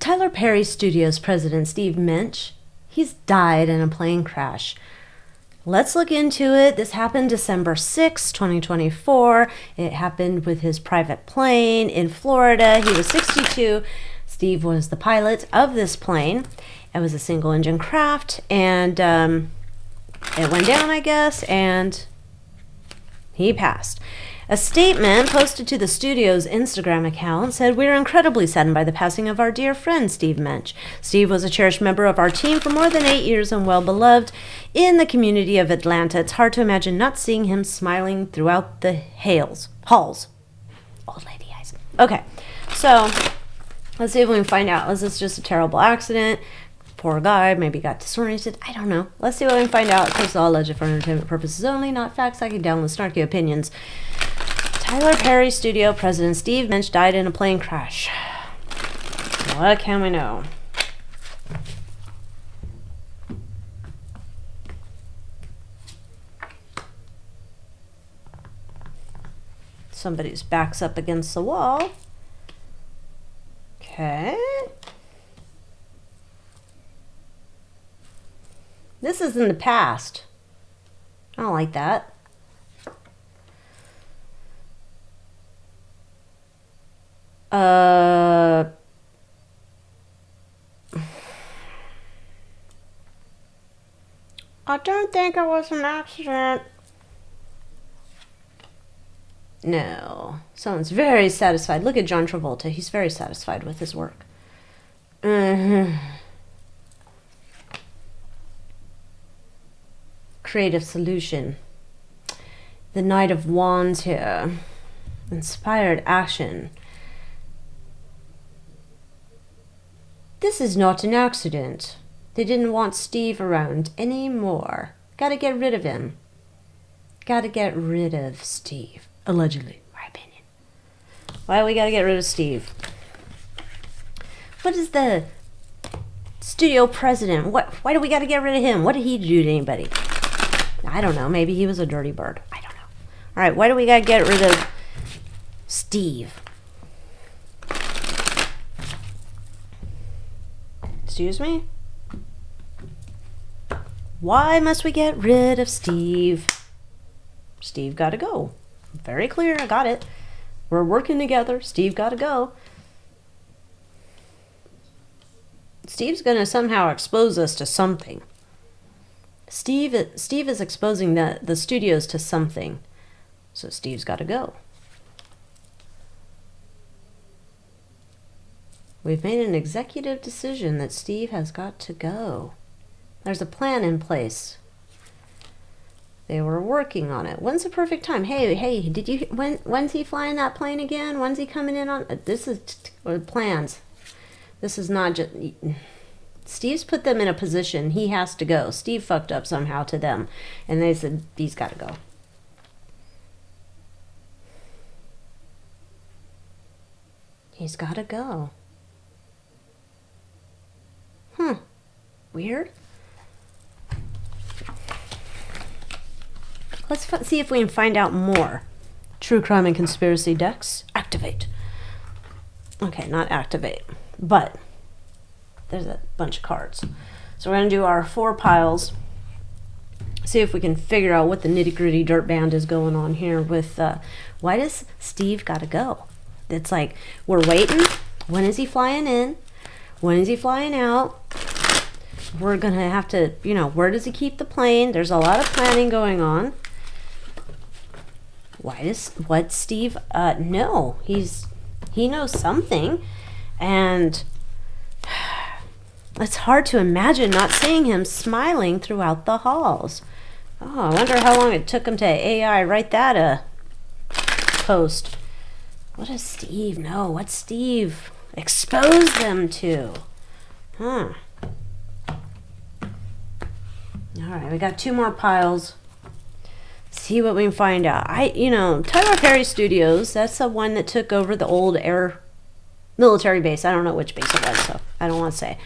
Tyler Perry Studios president Steve Mensch, he's died in a plane crash. Let's look into it. This happened December 6, 2024. It happened with his private plane in Florida. He was 62. Steve was the pilot of this plane. It was a single-engine craft, and it went down, I guess, and he passed. A statement posted to the studio's Instagram account said, "We are incredibly saddened by the passing of our dear friend, Steve Mensch. Steve was a cherished member of our team for more than 8 years and well beloved in the community of Atlanta. It's hard to imagine not seeing him smiling throughout the halls. Old lady eyes." Okay, so let's see if we can find out. Was this just a terrible accident? Poor guy, maybe got disoriented. I don't know. Let's see what we can find out. This is all alleged for entertainment purposes only, not facts. I can download snarky opinions. Tyler Perry Studio president Steve Mensch died in a plane crash. What can we know? Somebody's back's up against the wall. Okay. This is in the past. I don't like that. I don't think it was an accident. No. Someone's very satisfied. Look at John Travolta. He's very satisfied with his work. Creative solution. The Knight of Wands here. Inspired action. This is not an accident. They didn't want Steve around anymore. Gotta get rid of him. Gotta get rid of Steve. Allegedly, my opinion. Why we gotta get rid of Steve? What is the studio president? Why do we gotta get rid of him? What did he do to anybody? I don't know. Maybe he was a dirty bird. I don't know. All right, why do we gotta get rid of Steve? Excuse me? Why must we get rid of Steve? Steve gotta go. Very clear, I got it. We're working together. Steve gotta go. Steve's gonna somehow expose us to something. Steve is exposing the studios to something. So Steve's gotta go. We've made an executive decision that Steve has got to go. There's a plan in place. They were working on it. When's the perfect time? Hey, when's he flying that plane again? When's he coming in on? This is plans. This is not just... Steve's put them in a position. He has to go. Steve fucked up somehow to them. And they said, he's got to go. He's got to go. Weird. Let's see if we can find out more. True crime and conspiracy decks. Activate. Okay, not activate. But there's a bunch of cards. So we're going to do our 4 piles. See if we can figure out what the nitty-gritty dirt band is going on here with... why does Steve got to go? It's like, we're waiting. When is he flying in? When is he flying out? We're going to have to, where does he keep the plane? There's a lot of planning going on. What Steve, no, he knows something. And it's hard to imagine not seeing him smiling throughout the halls. Oh, I wonder how long it took him to AI write that post. What does Steve know? What's Steve expose them to? All right, we got 2 more piles. See what we can find out. Tyler Perry Studios, that's the one that took over the old air military base. I don't know which base it was, so I don't want to say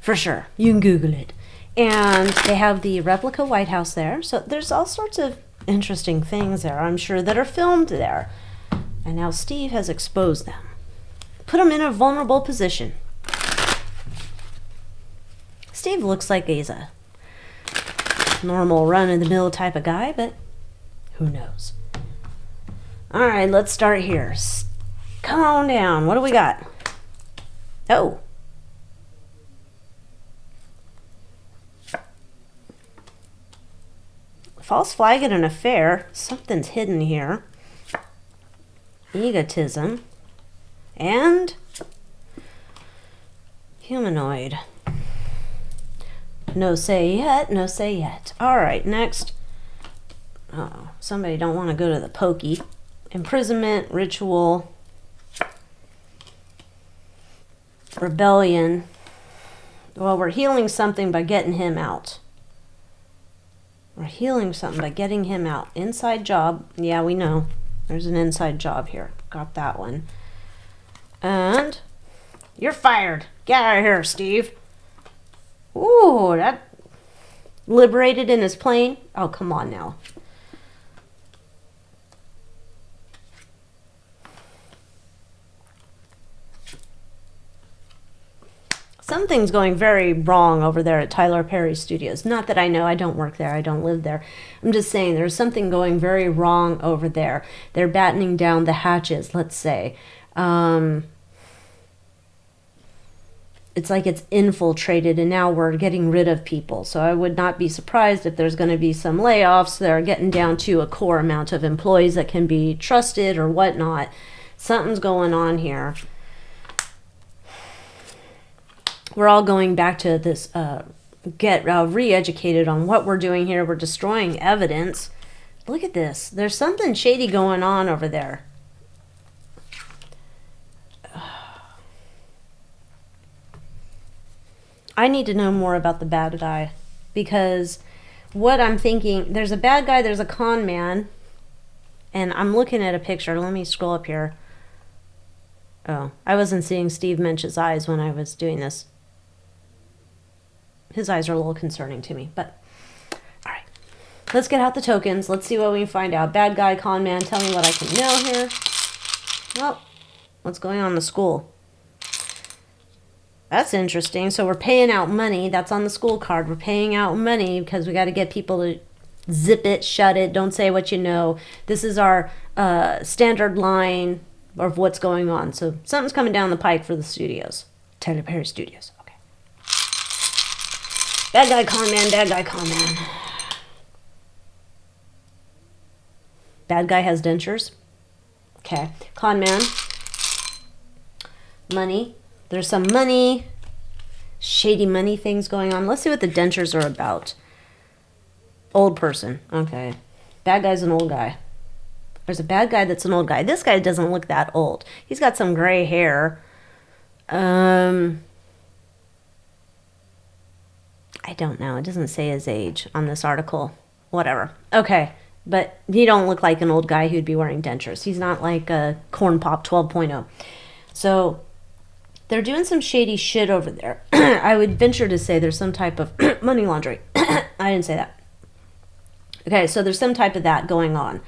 for sure. You can Google it. And they have the replica White House there. So there's all sorts of interesting things there, I'm sure, that are filmed there. And now Steve has exposed them. Put them in a vulnerable position. Steve looks like he's a normal run-of-the-mill type of guy, but who knows? All right, let's start here. Come on down. What do we got? Oh. False flag at an affair. Something's hidden here. Egotism. And humanoid. No say yet, no say yet. All right, next. Oh, somebody don't want to go to the pokey. Imprisonment, ritual, rebellion. Well, we're healing something by getting him out. We're healing something by getting him out. Inside job. Yeah, we know. There's an inside job here. Got that one. And you're fired. Get out of here, Steve. Ooh, that liberated in his plane. Oh, come on now. Something's going very wrong over there at Tyler Perry Studios. Not that I know. I don't work there. I don't live there. I'm just saying there's something going very wrong over there. They're battening down the hatches, let's say. It's like it's infiltrated, and now we're getting rid of people. So I would not be surprised if there's going to be some layoffs that are getting down to a core amount of employees that can be trusted or whatnot. Something's going on here. We're all going back to this, get re-educated on what we're doing here. We're destroying evidence. Look at this. There's something shady going on over there. I need to know more about the bad guy, because what I'm thinking, there's a bad guy, there's a con man, and I'm looking at a picture. Let me scroll up here. Oh, I wasn't seeing Steve Mensch's eyes when I was doing this. His eyes are a little concerning to me, but all right. Let's get out the tokens. Let's see what we can find out. Bad guy, con man, tell me what I can know here. Well, what's going on in the school? That's interesting. So we're paying out money. That's on the school card. We're paying out money because we got to get people to zip it, shut it, don't say what you know. This is our standard line of what's going on. So something's coming down the pike for the studios. Tyler Perry Studios. Okay. Bad guy, con man, bad guy, con man. Bad guy has dentures. Okay. Con man. Money. There's some money. Shady money things going on. Let's see what the dentures are about. Old person. Okay. Bad guy's an old guy. There's a bad guy that's an old guy. This guy doesn't look that old. He's got some gray hair. I don't know. It doesn't say his age on this article. Whatever. Okay. But he don't look like an old guy who'd be wearing dentures. He's not like a Corn Pop 12.0. So they're doing some shady shit over there. I would venture to say there's some type of money laundering. I didn't say that. Okay, so there's some type of that going on.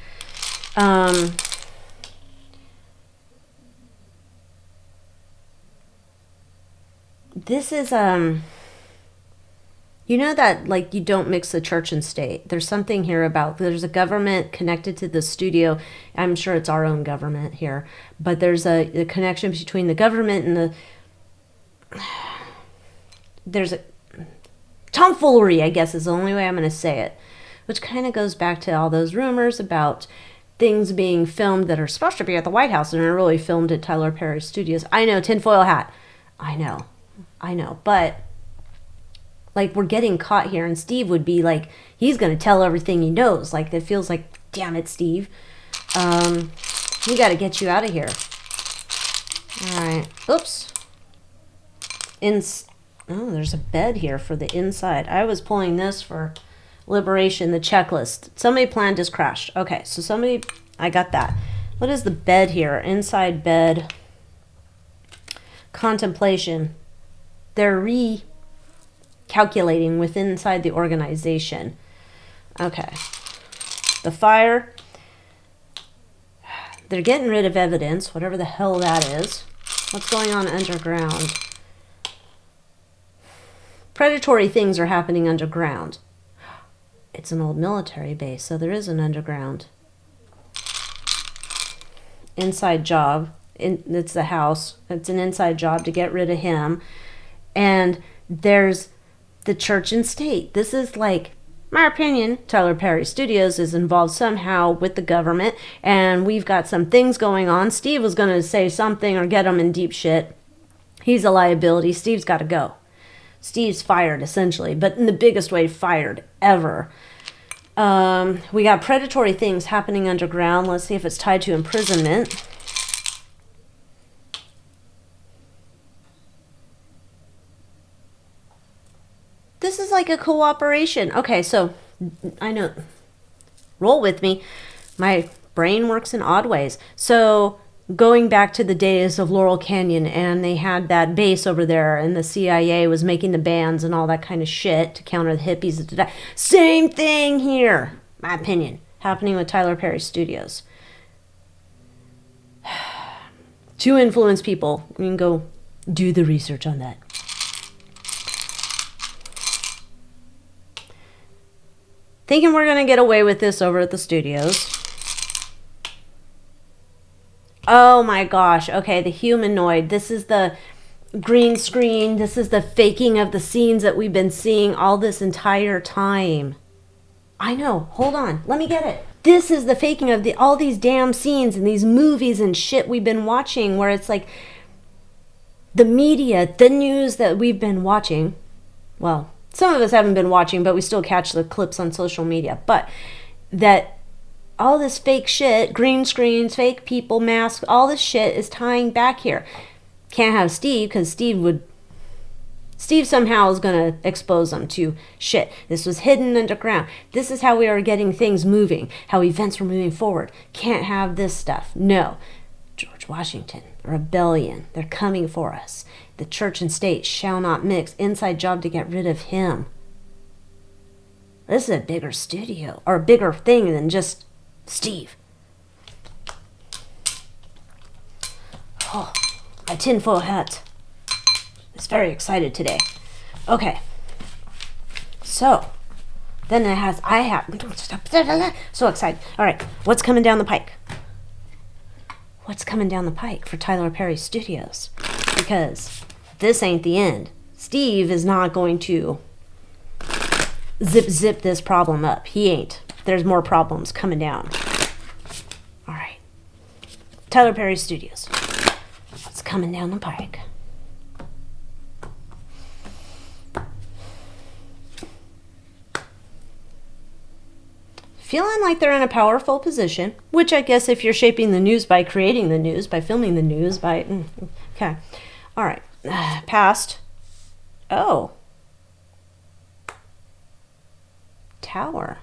This is, you know that, like, you don't mix the church and state. There's something here about, there's a government connected to the studio. I'm sure it's our own government here. But there's a connection between the government and the, there's a tomfoolery, I guess is the only way I'm going to say it. Which kind of goes back to all those rumors about things being filmed that are supposed to be at the White House and are really filmed at Tyler Perry Studios. I know, tinfoil hat. I know. But like, we're getting caught here, and Steve would be like, he's going to tell everything he knows. Like, it feels like, damn it, Steve. We got to get you out of here. All right. Oops. Oh, there's a bed here for the inside. I was pulling this for liberation, the checklist. Somebody planned his crash. Okay, so I got that. What is the bed here? Inside bed. Contemplation. They're recalculating within inside the organization. Okay. The fire. They're getting rid of evidence, whatever the hell that is. What's going on underground? Predatory things are happening underground. It's an old military base, so there is an underground. Inside job. It's the house. It's an inside job to get rid of him. And there's the church and state. This is like, my opinion, Tyler Perry Studios is involved somehow with the government, and we've got some things going on. Steve was going to say something or get him in deep shit. He's a liability. Steve's got to go. Steve's fired, essentially, but in the biggest way fired ever. We got predatory things happening underground. Let's see if it's tied to imprisonment. This is like a cooperation. Okay, so I know. Roll with me. My brain works in odd ways. So going back to the days of Laurel Canyon, and they had that base over there, and the CIA was making the bans and all that kind of shit to counter the hippies. Same thing here, my opinion, happening with Tyler Perry Studios. To influence people. We can go do the research on that. Thinking we're going to get away with this over at the studios. Oh my gosh. Okay, the humanoid. This is the green screen. This is the faking of the scenes that we've been seeing all this entire time. I know. Hold on. Let me get it. This is the faking of all these damn scenes and these movies and shit we've been watching, where it's like the media, the news that we've been watching. Well, some of us haven't been watching, but we still catch the clips on social media. But that all this fake shit, green screens, fake people, masks, all this shit is tying back here. Can't have Steve, because Steve somehow is going to expose them to shit. This was hidden underground. This is how we are getting things moving, how events were moving forward. Can't have this stuff. No. George Washington, rebellion. They're coming for us. The church and state shall not mix. Inside job to get rid of him. This is a bigger studio, or a bigger thing than just Steve. Oh, my tinfoil hat. It's very excited today. Okay. So, then I have, so excited. All right, what's coming down the pike? What's coming down the pike for Tyler Perry Studios? Because this ain't the end. Steve is not going to zip this problem up. He ain't. There's more problems coming down. All right. Tyler Perry Studios. What's coming down the pike? Feeling like they're in a powerful position, which I guess if you're shaping the news by creating the news, by filming the news, okay. All right. Past. Oh. Tower.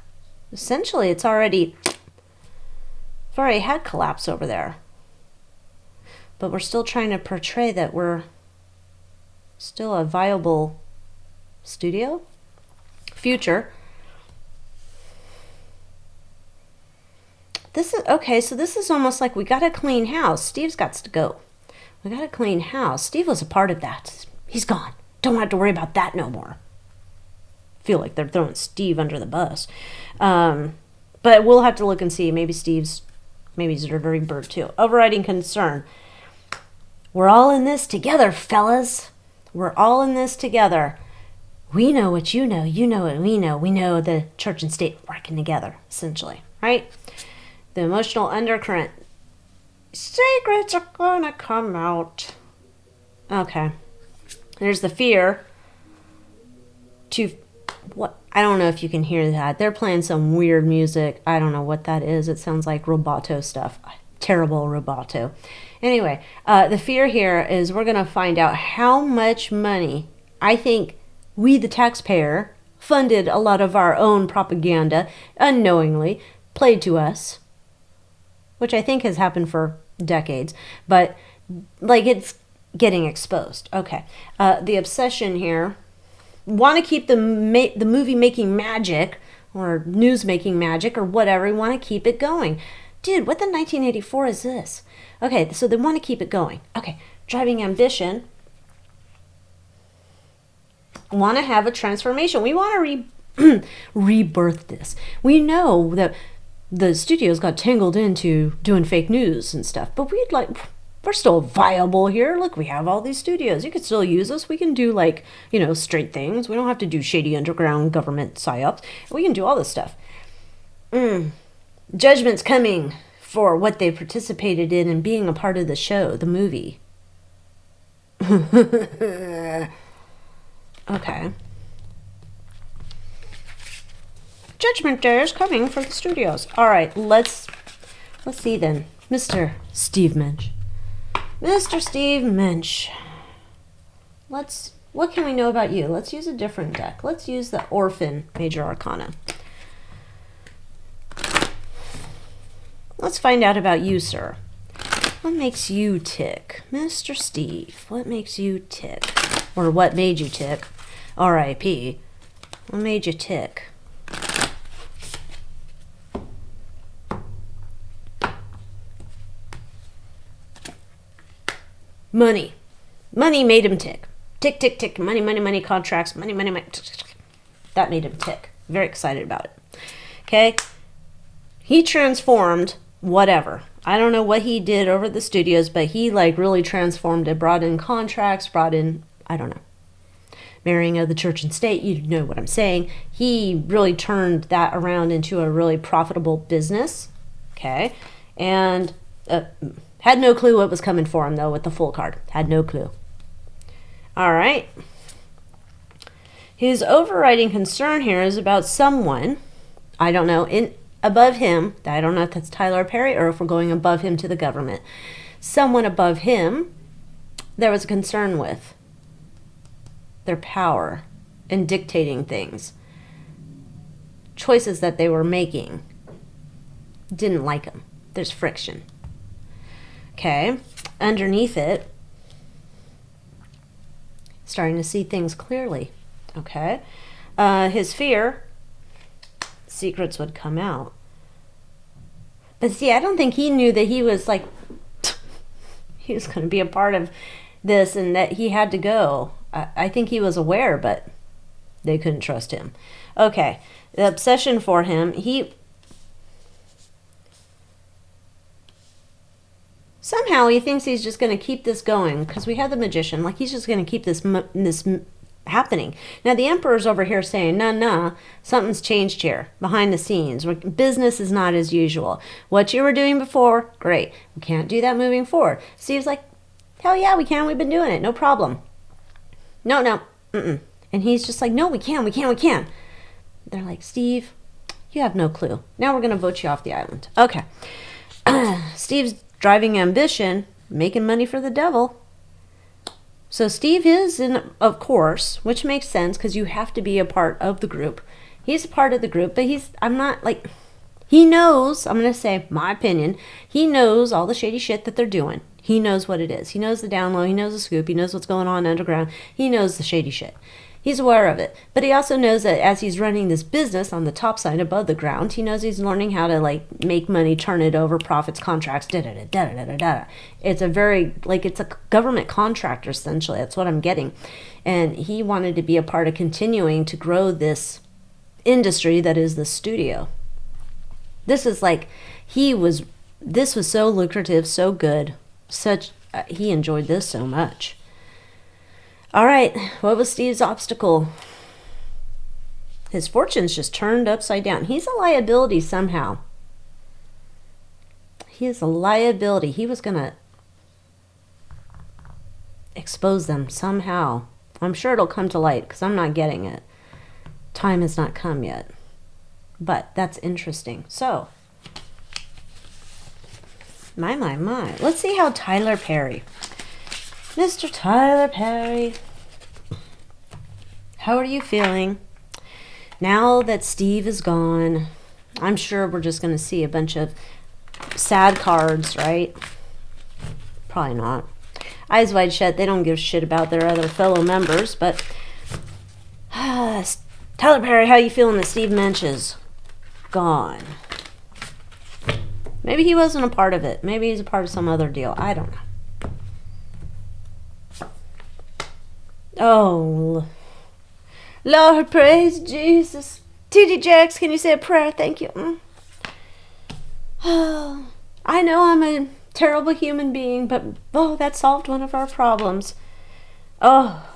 Essentially, it's already had collapse over there. But we're still trying to portray that we're still a viable studio. Future. This is, okay, so this is almost like we got to clean house. Steve's got to go. We got to clean house. Steve was a part of that. He's gone. Don't have to worry about that no more. Feel like they're throwing Steve under the bus. But we'll have to look and see. Maybe he's a dirty bird too. Overriding concern. We're all in this together, fellas. We're all in this together. We know what you know. You know what we know. We know the church and state working together, essentially. Right? The emotional undercurrent. Secrets are gonna come out. Okay. There's the fear to what, I don't know if you can hear that. They're playing some weird music. I don't know what that is. It sounds like roboto stuff. Terrible roboto. Anyway, the fear here is we're gonna find out how much money, I think we the taxpayer funded a lot of our own propaganda unknowingly, played to us, which I think has happened for decades, but like it's getting exposed. Okay. The obsession here, want to keep the movie making magic or news making magic or whatever. We want to keep it going. Dude, what the 1984 is this? Okay, so they want to keep it going. Okay, driving ambition. want to have a transformation. We want to rebirth this. We know that the studios got tangled into doing fake news and stuff, but we're still viable here. Look, we have all these studios. You can still use us. We can do straight things. We don't have to do shady underground government psyops. We can do all this stuff. Judgment's coming for what they participated in and being a part of the show, the movie. Okay. Judgment Day is coming for the studios. All right, let's see then. Mr. Steve Mensch. Mr. Steve Mensch. What can we know about you? Let's use a different deck. Let's use the Orphan Major Arcana. Let's find out about you, sir. What makes you tick? Mr. Steve, what makes you tick? Or what made you tick? R.I.P. What made you tick? Money. Money made him tick. Tick, tick, tick. Money, money, money, contracts. Money, money, money. That made him tick. Very excited about it. Okay? He transformed whatever. I don't know what he did over the studios, but he really transformed it. Brought in contracts, brought in, I don't know, marrying of the church and state. You know what I'm saying. He really turned that around into a really profitable business. Okay? And had no clue what was coming for him, though, with the full card. Had no clue. All right. His overriding concern here is about someone, I don't know, above him. I don't know if that's Tyler Perry or if we're going above him to the government. Someone above him, there was a concern with their power in dictating things. Choices that they were making. Didn't like them. There's friction. Okay, underneath it, starting to see things clearly. Okay, his fear, secrets would come out. But see, I don't think he knew that he was he was going to be a part of this and that he had to go. I think he was aware, but they couldn't trust him. Okay, the obsession for him, somehow he thinks he's just going to keep this going because we have the magician. He's just going to keep this happening. Now the emperor's over here saying, nah, something's changed here behind the scenes. Business is not as usual. What you were doing before, great. We can't do that moving forward. Steve's like, hell yeah, we can. We've been doing it. No problem. No. And he's just like, no, we can. They're like, Steve, you have no clue. Now we're going to vote you off the island. Okay. Steve's driving ambition, making money for the devil. So Steve is of course, which makes sense because you have to be a part of the group. He's a part of the group, but he knows, I'm going to say my opinion, he knows all the shady shit that they're doing. He knows what it is. He knows the down low. He knows the scoop. He knows what's going on underground. He knows the shady shit. He's aware of it. But he also knows that as he's running this business on the top side above the ground, he knows he's learning how to make money, turn it over, profits, contracts, da-da-da-da-da-da-da. It's a very, it's a government contractor, essentially. That's what I'm getting. And he wanted to be a part of continuing to grow this industry that is the studio. This is this was so lucrative, so good. He enjoyed this so much. All right, what was Steve's obstacle? His fortune's just turned upside down. He's a liability somehow. He is a liability. He was going to expose them somehow. I'm sure it'll come to light because I'm not getting it. Time has not come yet. But that's interesting. So, my. Let's see how Tyler Perry... Mr. Tyler Perry, how are you feeling? Now that Steve is gone, I'm sure we're just going to see a bunch of sad cards, right? Probably not. Eyes wide shut, they don't give a shit about their other fellow members, but... Tyler Perry, how are you feeling that Steve Mensch is gone? Maybe he wasn't a part of it. Maybe he's a part of some other deal. I don't know. Oh, Lord, praise Jesus. TD Jakes, can you say a prayer? Thank you. Oh, I know I'm a terrible human being, but that solved one of our problems. Oh,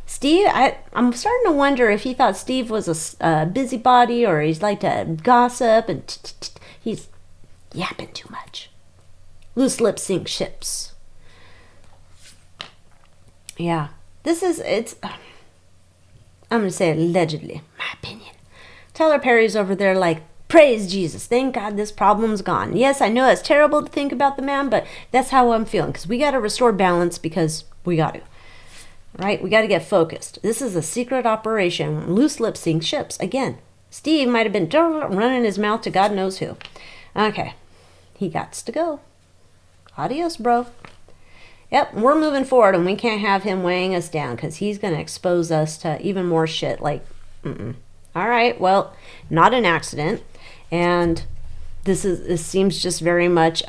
Steve, I'm starting to wonder if he thought Steve was a busybody, or he's like to gossip, and he's yapping too much. Loose lips sink ships. Yeah, it's, I'm going to say allegedly, my opinion. Tyler Perry's over there like, praise Jesus, thank God this problem's gone. Yes, I know it's terrible to think about the man, but that's how I'm feeling, because we got to restore balance, because we got to. Right? We got to get focused. This is a secret operation. Loose lips sink ships. Again, Steve might have been running his mouth to God knows who. Okay. He gots to go. Adios, bro. Yep, we're moving forward, and we can't have him weighing us down, because he's going to expose us to even more shit. Like, All right, well, not an accident. And this seems just very much...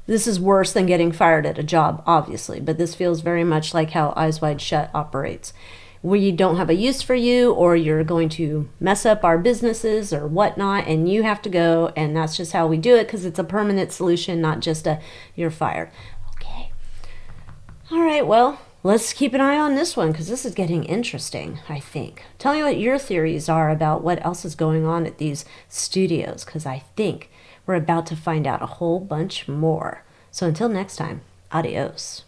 this is worse than getting fired at a job, obviously, but this feels very much like how Eyes Wide Shut operates. We don't have a use for you, or you're going to mess up our businesses or whatnot, and you have to go, and that's just how we do it, because it's a permanent solution, not just you're fired. Okay. All right, well, let's keep an eye on this one, because this is getting interesting, I think. Tell me what your theories are about what else is going on at these studios, because I think we're about to find out a whole bunch more. So until next time, adios.